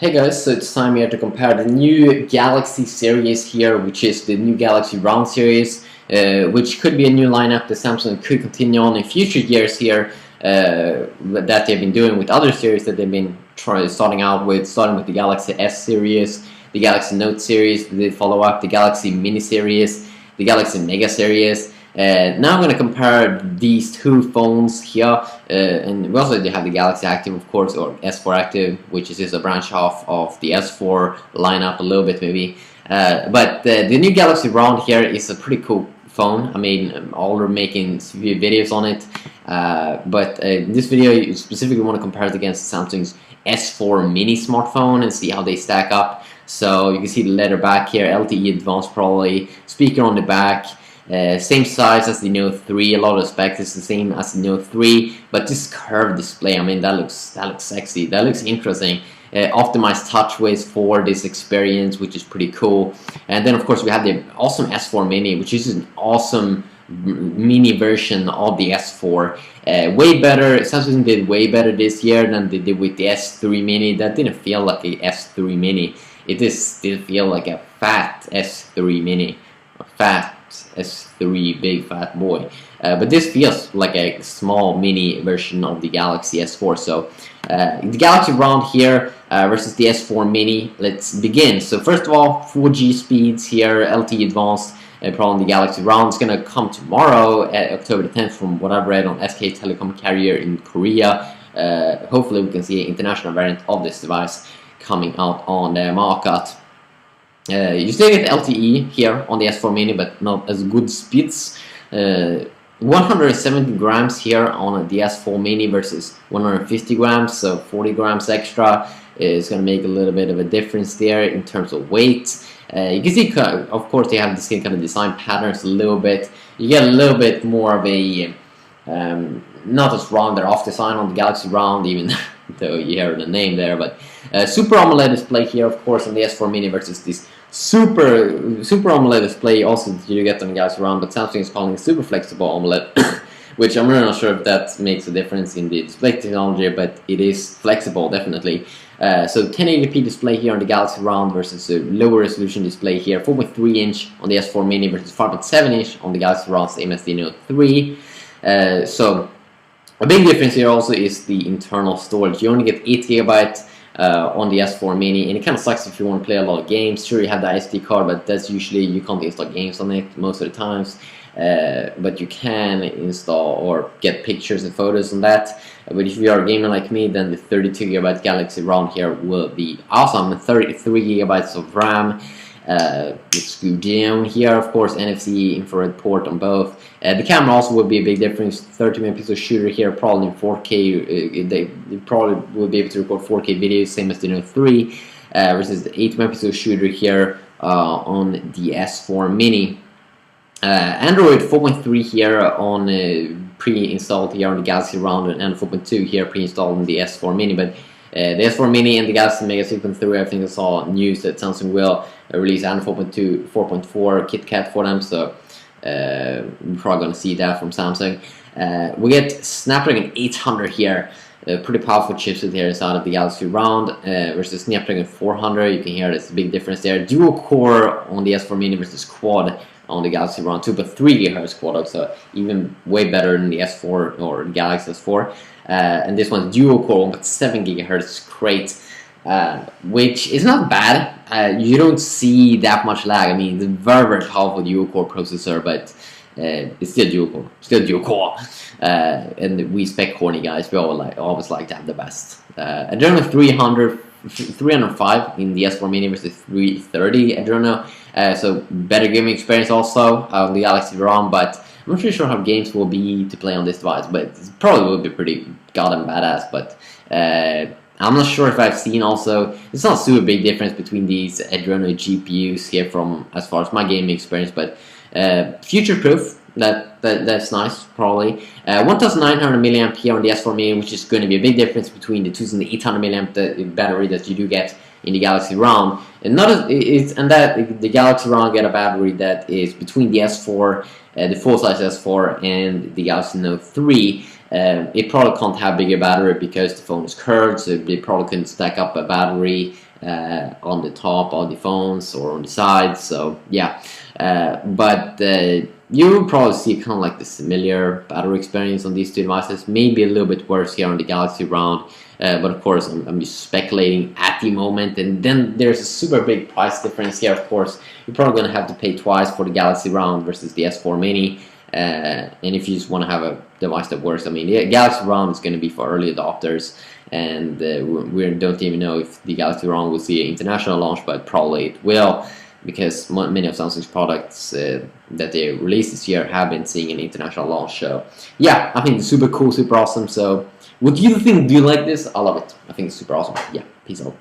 Hey guys, so it's time here to compare the new Galaxy series here, which is the new Galaxy Round series, which could be a new lineup that Samsung could continue on in future years here, that they've been doing with other series that they've been starting with the Galaxy S series, the Galaxy Note series, they follow up the Galaxy Mini series, the Galaxy Mega series. Now I'm going to compare these two phones here, and we also have the Galaxy Active, of course, or S4 Active, which is just a branch off of the S4 lineup a little bit maybe. But the new Galaxy Round here is a pretty cool phone. I mean, all are making videos on it, but in this video you specifically want to compare it against Samsung's S4 mini smartphone and see how they stack up. So you can see the leather back here, LTE Advanced probably, speaker on the back. Same size as the Note 3, a lot of specs is the same as the Note 3, but this curved display, I mean, that looks sexy, that looks interesting. Optimized touchways for this experience, which is pretty cool. And then of course we have the awesome S4 Mini, which is an awesome mini version of the S4. Way better, Samsung did way better this year than they did with the S3 Mini. That didn't feel like a S3 Mini, it just did feel like a fat S3 Mini, a fat S3 big fat boy, but this feels like a small mini version of the Galaxy S4. So the Galaxy Round here versus the S4 Mini. Let's begin. So first of all, 4G speeds here, LTE Advanced. Probably the Galaxy Round is going to come tomorrow, October the 10th, from what I've read on SK Telecom carrier in Korea. Hopefully we can see an international variant of this device coming out on the market. You still get LTE here on the S4 Mini, but not as good speeds. 170 grams here on the S4 Mini versus 150 grams, so 40 grams extra is going to make a little bit of a difference there in terms of weight. You can see, of course, they have the same kind of design patterns a little bit. You get a little bit more of a not as rounded off design on the Galaxy Round, even though you hear the name there, but Super AMOLED display here, of course, on the S4 Mini versus this Super AMOLED display also that you get on the Galaxy Round, but Samsung is calling it Super Flexible AMOLED, which I'm really not sure if that makes a difference in the display technology, but it is flexible, definitely. So 1080p display here on the Galaxy Round versus a lower resolution display here, 4.3 inch on the S4 Mini versus 5.7 inch on the Galaxy Round, same as the Note 3. So a big difference here also is the internal storage. You only get 8 GB on the S4 Mini, and it kind of sucks if you want to play a lot of games. Sure, you have the SD card, but that's usually, you can't install games on it most of the times. But you can install or get pictures and photos on that. But if you are a gamer like me, then the 32 GB Galaxy Round here will be awesome. 33 GB of RAM. Let's go down here, of course, NFC infrared port on both. The camera also would be a big difference. 30 megapixel shooter here, probably in 4K. They probably will be able to record 4K videos, same as the Note 3, versus the 8 megapixel shooter here on the S4 Mini. Android 4.3 here on pre-installed here on the Galaxy Round, and 4.2 here pre-installed on the S4 Mini. But the S4 Mini and the Galaxy Mega 6.3, I think I saw news that Samsung will release Android 4.2, 4.4 KitKat for them, so we're probably going to see that from Samsung. We get Snapdragon 800 here, pretty powerful chipset here inside of the Galaxy Round versus Snapdragon 400. You can hear there's a big difference there. Dual core on the S4 Mini versus quad on the Galaxy Round, 2.3 GHz quad, so even way better than the S4 or the Galaxy S4. And this one's dual core, but 7 GHz, great, which is not bad. You don't see that much lag. I mean, it's a very powerful dual core processor, but it's still dual core, and we spec horny guys. We always like to have the best. Adreno 305 in the S4 Mini versus 330 Adreno, so better gaming experience also on the Galaxy Round, but I'm not really sure how games will be to play on this device, but it probably will be pretty goddamn badass. But I'm not sure if I've seen also, it's not a super big difference between these Adreno GPUs here from as far as my gaming experience, but future-proof, that's nice, probably. 1900 milliamp here on the S4 Mini, which is going to be a big difference between the 2800 milliamp battery that you do get in the Galaxy Round, and the Galaxy Round get a battery that is between the S4, the full-size S4, and the Galaxy Note 3. It probably can't have bigger battery because the phone is curved, so they probably couldn't stack up a battery on the top of the phones or on the sides. So yeah, but you will probably see kind of like the similar battery experience on these two devices. Maybe a little bit worse here on the Galaxy Round. But of course, I'm just speculating at the moment. And then there's a super big price difference here. Of course, you're probably going to have to pay twice for the Galaxy Round versus the S4 Mini. And if you just want to have a device that works, I mean, the Galaxy Round is going to be for early adopters. And we don't even know if the Galaxy Round will see an international launch, but probably it will, because many of Samsung's products that they released this year have been seeing an international launch. So yeah, I think it's super cool, super awesome. So what do you think? Do you like this? I love it. I think it's super awesome. Yeah, peace out.